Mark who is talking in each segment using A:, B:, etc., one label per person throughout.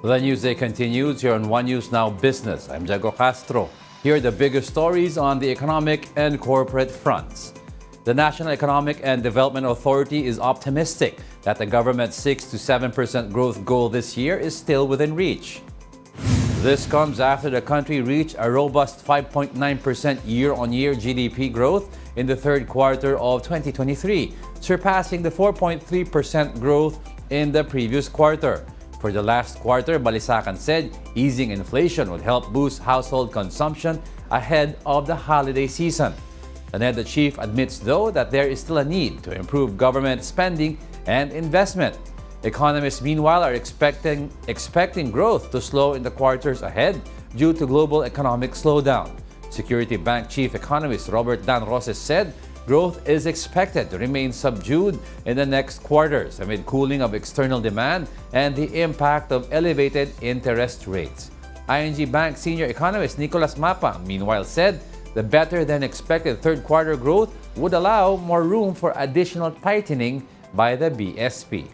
A: The Newsday continues here on One News Now Business. I'm Jago Castro. Here are the biggest stories on the economic and corporate fronts. The National Economic and Development Authority is optimistic that the government's 6 to 7% growth goal this year is still within reach. This comes after the country reached a robust 5.9% year-on-year GDP growth in the third quarter of 2023, surpassing the 4.3% growth in the previous quarter. For the last quarter, Balisacan said easing inflation would help boost household consumption ahead of the holiday season. The NEDA chief admits, though, that there is still a need to improve government spending and investment. Economists, meanwhile, are expecting growth to slow in the quarters ahead due to global economic slowdown. Security Bank Chief Economist Robert Dan Roses said growth is expected to remain subdued in the next quarters amid cooling of external demand and the impact of elevated interest rates. ING Bank Senior Economist Nicolas Mapang, meanwhile, said the better-than-expected third-quarter growth would allow more room for additional tightening by the BSP.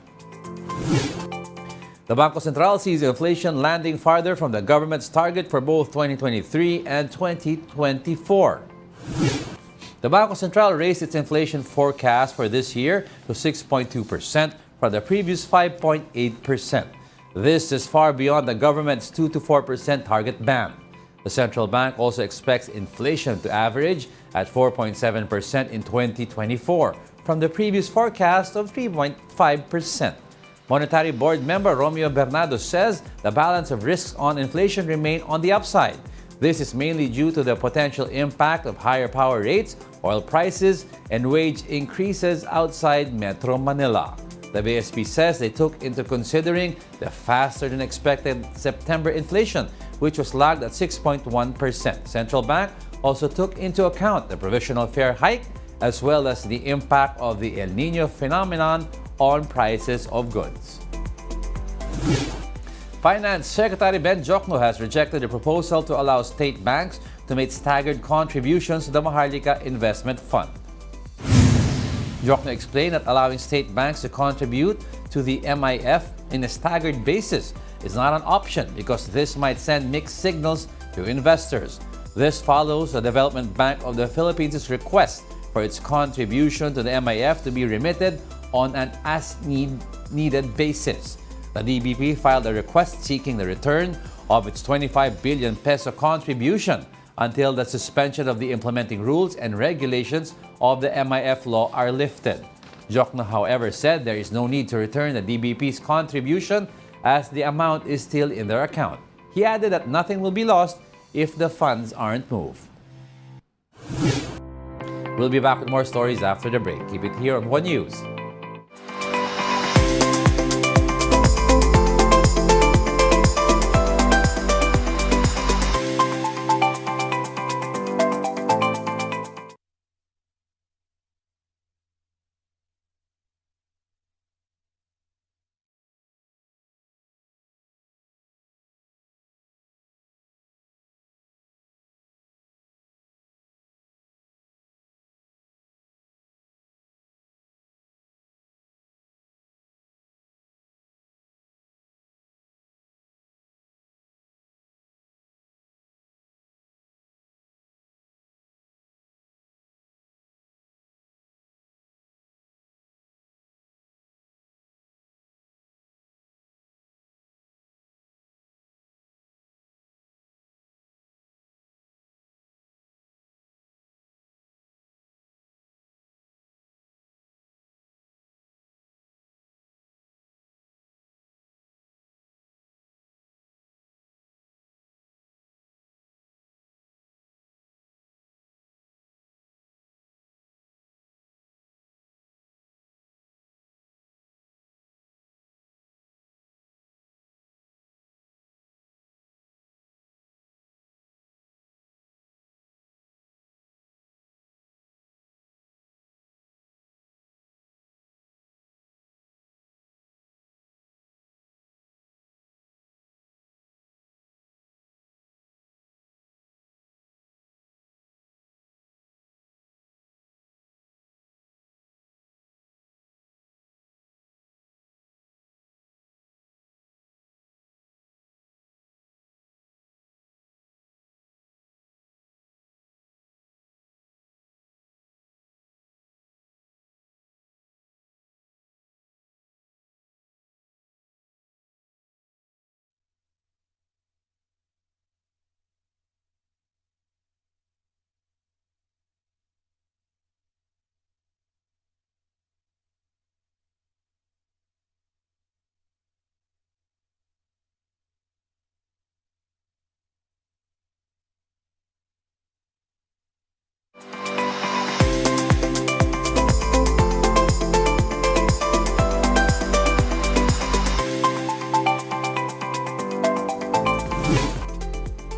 A: The Bangko Sentral sees inflation landing farther from the government's target for both 2023 and 2024. The Bangko Sentral raised its inflation forecast for this year to 6.2% from the previous 5.8%. This is far beyond the government's 2 to 4% target band. The central bank also expects inflation to average at 4.7% in 2024 from the previous forecast of 3.5%. Monetary Board member Romeo Bernardo says the balance of risks on inflation remain on the upside. This is mainly due to the potential impact of higher power rates, oil prices, and wage increases outside Metro Manila. The BSP says they took into considering the faster-than-expected September inflation, which was lagged at 6.1%. Central Bank also took into account the provisional fare hike as well as the impact of the El Niño phenomenon on prices of goods. Finance Secretary Ben Jokno has rejected the proposal to allow state banks to make staggered contributions to the Maharlika Investment Fund. Jokno explained that allowing state banks to contribute to the MIF in a staggered basis is not an option because this might send mixed signals to investors. This follows the Development Bank of the Philippines' request for its contribution to the MIF to be remitted on an as-needed basis. The DBP filed a request seeking the return of its 25 billion peso contribution until the suspension of the implementing rules and regulations of the MIF law are lifted. Jokno, however, said there is no need to return the DBP's contribution as the amount is still in their account. He added that nothing will be lost if the funds aren't moved. We'll be back with more stories after the break. Keep it here on One News.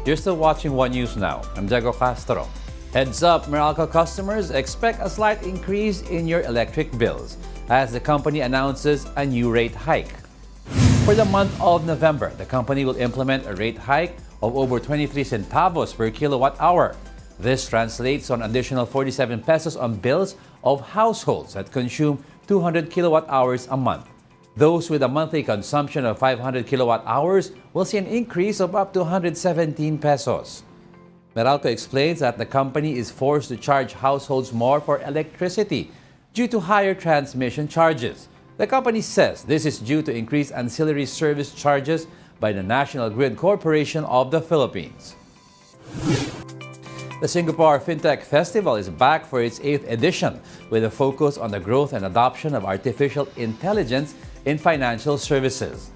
A: You're still watching One News Now. I'm Diego Castro. Heads up, Meralco customers, expect a slight increase in your electric bills as the company announces a new rate hike. For the month of November, the company will implement a rate hike of over 23 centavos per kilowatt hour. This translates on additional 47 pesos on bills of households that consume 200 kilowatt hours a month. Those with a monthly consumption of 500 kilowatt hours will see an increase of up to 117 pesos. Meralco explains that the company is forced to charge households more for electricity due to higher transmission charges. The company says this is due to increased ancillary service charges by the National Grid Corporation of the Philippines. The Singapore Fintech Festival is back for its 8th edition with a focus on the growth and adoption of artificial intelligence in financial services.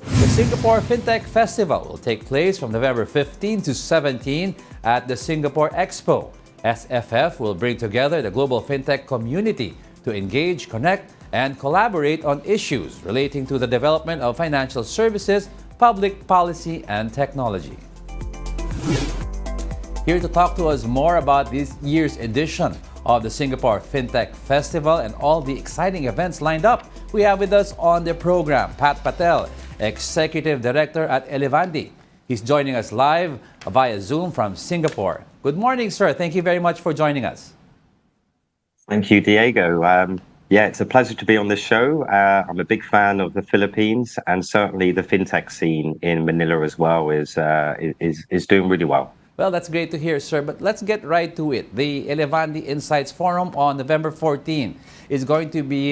A: The Singapore Fintech Festival will take place from November 15 to 17 at the Singapore Expo. SFF will bring together the global fintech community to engage, connect, and collaborate on issues relating to the development of financial services, public policy, and technology. Here to talk to us more about this year's edition of the Singapore Fintech Festival and all the exciting events lined up, we have with us on the program Patel, Executive Director at Elevandi. He's joining us live via Zoom from Singapore. Good morning, sir. Thank you very much for joining us.
B: Thank you, Diego. It's a pleasure to be on this show. I'm a big fan of the Philippines, and certainly the fintech scene in Manila as well is doing really well.
A: Well, that's great to hear, sir. But let's get right to it. The Elevandi Insights Forum on November 14 is going to be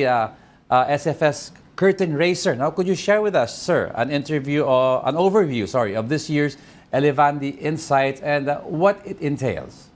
A: SFF's curtain raiser. Now, could you share with us, sir, an overview of this year's Elevandi Insights and what it entails?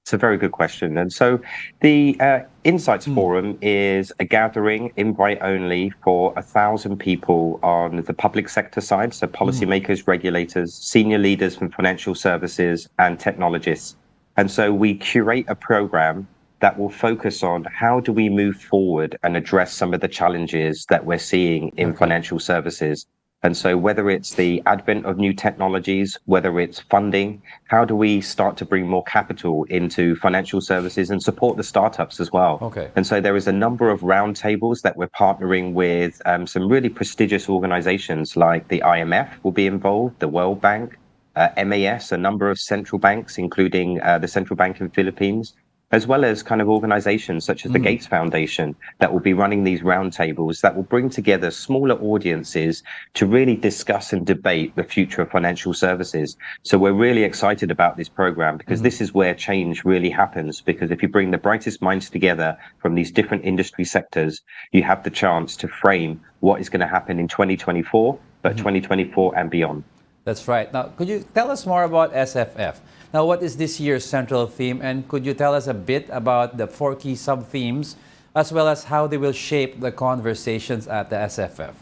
B: It's a very good question. And so the Insights Forum is a gathering, invite only, for 1,000 people on the public sector side, so policymakers, regulators, senior leaders from financial services, and technologists. And so we curate a program that will focus on how do we move forward and address some of the challenges that we're seeing in financial services. And so whether it's the advent of new technologies, whether it's funding, how do we start to bring more capital into financial services and support the startups as well?
A: Okay.
B: And so there is a number of roundtables that we're partnering with some really prestigious organizations like the IMF will be involved, the World Bank, MAS, a number of central banks, including the Central Bank in the Philippines, as well as kind of organizations such as the Gates Foundation that will be running these roundtables that will bring together smaller audiences to really discuss and debate the future of financial services. So we're really excited about this program because this is where change really happens, because if you bring the brightest minds together from these different industry sectors, you have the chance to frame what is going to happen in 2024, but 2024 and beyond.
A: That's right. Now, could you tell us more about SFF? Now, what is this year's central theme? And could you tell us a bit about the 4 key sub-themes, as well as how they will shape the conversations at the SFF?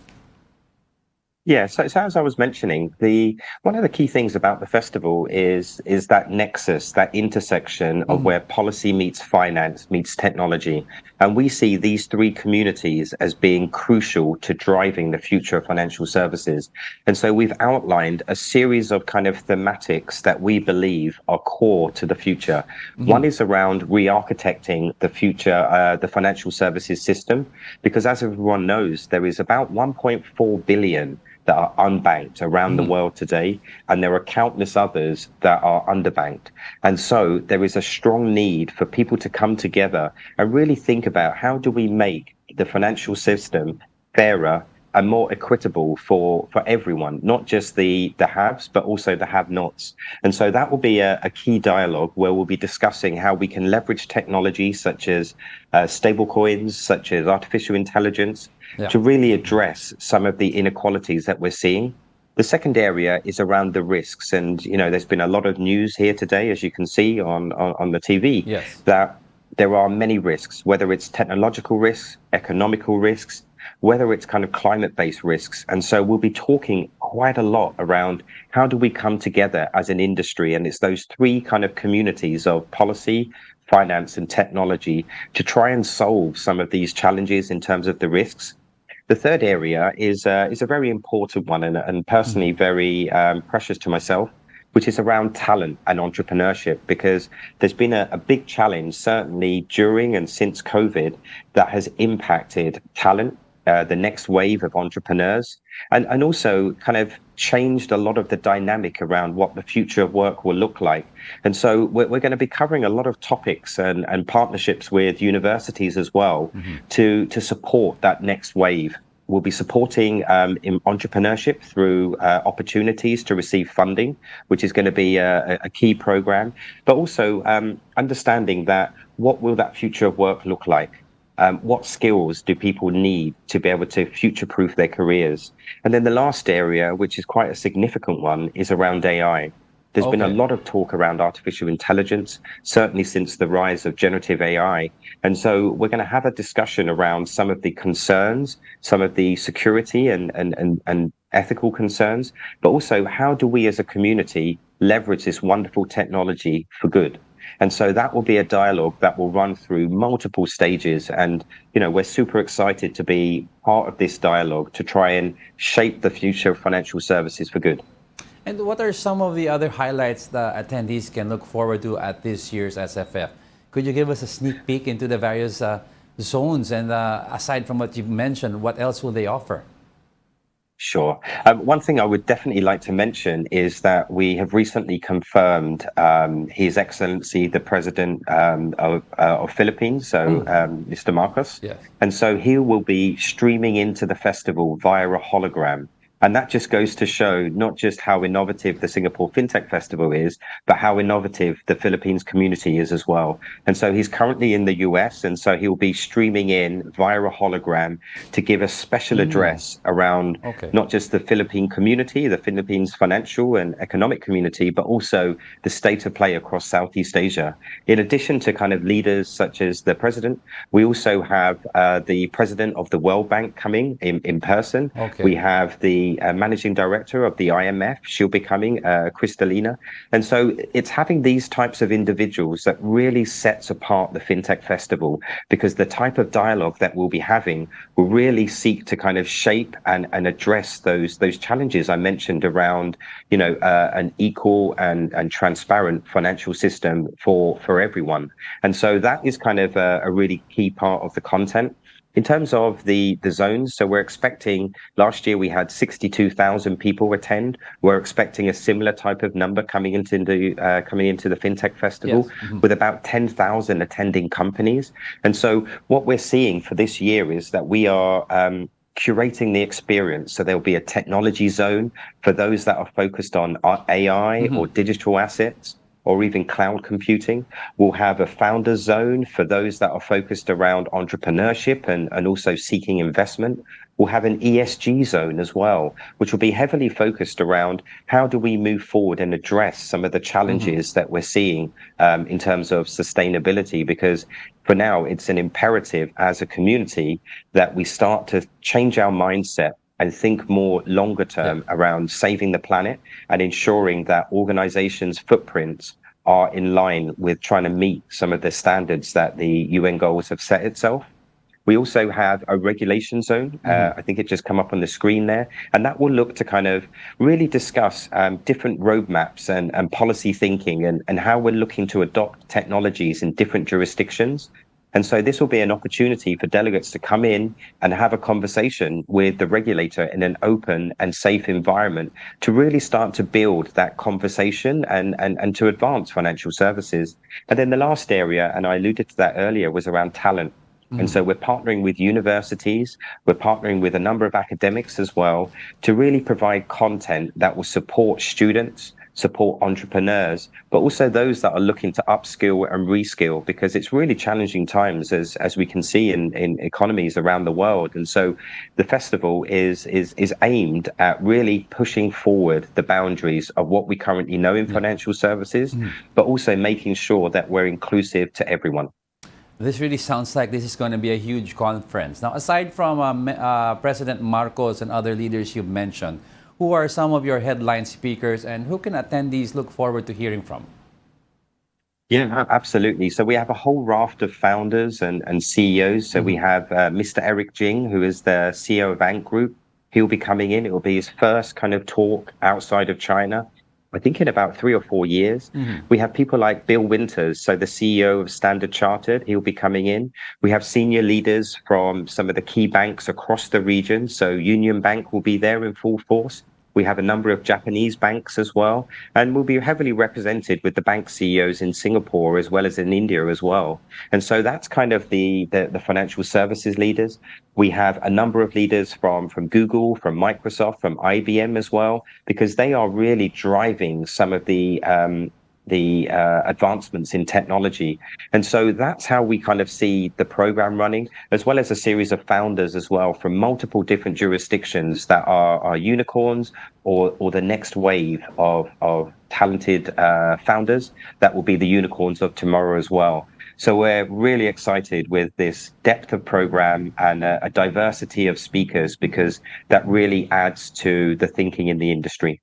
B: Yeah, so as I was mentioning, one of the key things about the festival is that nexus, that intersection of where policy meets finance, meets technology. And we see these 3 communities as being crucial to driving the future of financial services. And so we've outlined a series of kind of thematics that we believe are core to the future. One is around re-architecting the future, the financial services system, because as everyone knows, there is about 1.4 billion that are unbanked around the world today, and there are countless others that are underbanked. And so there is a strong need for people to come together and really think about how do we make the financial system fairer and more equitable for everyone, not just the haves, but also the have-nots. And so that will be a key dialogue where we'll be discussing how we can leverage technology such as stable coins, such as artificial intelligence, to really address some of the inequalities that we're seeing. The second area is around the risks. And, there's been a lot of news here today, as you can see on the TV, that there are many risks, whether it's technological risks, economical risks, whether it's kind of climate-based risks. And so we'll be talking quite a lot around how do we come together as an industry. And it's those 3 kind of communities of policy, finance, and technology to try and solve some of these challenges in terms of the risks. the third area is a very important one and personally very precious to myself, which is around talent and entrepreneurship, because there's been a big challenge, certainly during and since COVID, that has impacted talent, the next wave of entrepreneurs, and also kind of changed a lot of the dynamic around what the future of work will look like. And so we're going to be covering a lot of topics and partnerships with universities as well to support that next wave. We'll be supporting in entrepreneurship through opportunities to receive funding, which is going to be a key program, but also understanding that what will that future of work look like? What skills do people need to be able to future-proof their careers? And then the last area, which is quite a significant one, is around AI. There's been a lot of talk around artificial intelligence, certainly since the rise of generative AI. And so we're going to have a discussion around some of the concerns, some of the security and ethical concerns, but also how do we as a community leverage this wonderful technology for good? And so that will be a dialogue that will run through multiple stages. And, you know, we're super excited to be part of this dialogue to try and shape the future of financial services for good.
A: And what are some of the other highlights the attendees can look forward to at this year's SFF? Could you give us a sneak peek into the various zones? And aside from what you've mentioned, what else will they offer?
B: Sure. One thing I would definitely like to mention is that we have recently confirmed His Excellency, the President of Philippines, so Mr. Marcos.
A: Yes.
B: And so he will be streaming into the festival via a hologram. And that just goes to show not just how innovative the Singapore Fintech Festival is, but how innovative the Philippines community is as well. And so he's currently in the US, and so he'll be streaming in via a hologram to give a special address around not just the Philippine community, the Philippines financial and economic community, but also the state of play across Southeast Asia. In addition to kind of leaders such as the president, we also have the president of the World Bank coming in person. We have the managing director of the IMF. She'll be coming, Kristalina. And so it's having these types of individuals that really sets apart the FinTech Festival, because the type of dialogue that we'll be having will really seek to kind of shape and address those challenges I mentioned around, you know, an equal and transparent financial system for everyone. And so that is kind of a really key part of the content. In terms of the zones, so we're expecting, last year we had 62,000 people attend. We're expecting a similar type of number coming into the FinTech Festival, with about 10,000 attending companies. And so what we're seeing for this year is that we are curating the experience. So there'll be a technology zone for those that are focused on AI or digital assets, or even cloud computing. We'll have a founder zone for those that are focused around entrepreneurship and also seeking investment. We'll have an ESG zone as well, which will be heavily focused around how do we move forward and address some of the challenges that we're seeing in terms of sustainability, because for now it's an imperative as a community that we start to change our mindset and think more longer term around saving the planet and ensuring that organizations' footprints are in line with trying to meet some of the standards that the UN goals have set itself. We also have a regulation zone. I think it just come up on the screen there. And that will look to kind of really discuss different roadmaps and policy thinking and how we're looking to adopt technologies in different jurisdictions. And so this will be an opportunity for delegates to come in and have a conversation with the regulator in an open and safe environment to really start to build that conversation and to advance financial services. And then the last area, and I alluded to that earlier, was around talent. And so we're partnering with universities, we're partnering with a number of academics as well to really provide content that will support students, support entrepreneurs, but also those that are looking to upskill and reskill, because it's really challenging times as we can see in economies around the world. And so the festival is aimed at really pushing forward the boundaries of what we currently know in financial services, but also making sure that we're inclusive to everyone.
A: This really sounds like this is going to be a huge conference. Now, aside from President Marcos and other leaders you've mentioned, who are some of your headline speakers and who can attendees look forward to hearing from?
B: Yeah, absolutely. So we have a whole raft of founders and CEOs. So we have Mr. Eric Jing, who is the CEO of Ant Group. He'll be coming in. It will be his first kind of talk outside of China, I think in about 3 or 4 years. We have people like Bill Winters, so the CEO of Standard Chartered. He'll be coming in. We have senior leaders from some of the key banks across the region. So Union Bank will be there in full force. We have a number of Japanese banks as well, and we'll be heavily represented with the bank CEOs in Singapore as well as in India as well. And so that's kind of the financial services leaders. We have a number of leaders from Google, from Microsoft, from IBM as well, because they are really driving some of the advancements in technology. And so that's how we kind of see the program running, as well as a series of founders as well from multiple different jurisdictions that are unicorns or the next wave of talented founders that will be the unicorns of tomorrow as well. So we're really excited with this depth of program and a diversity of speakers, because that really adds to the thinking in the industry.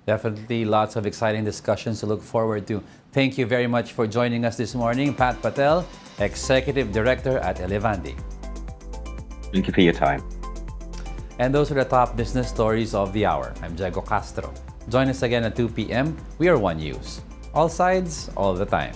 A: Definitely lots of exciting discussions to look forward to. Thank you very much for joining us this morning, Pat Patel, Executive Director at Elevandi.
B: Thank you for your time.
A: And those are the top business stories of the hour. I'm Diego Castro. Join us again at 2 p.m. We are One News. All sides, all the time.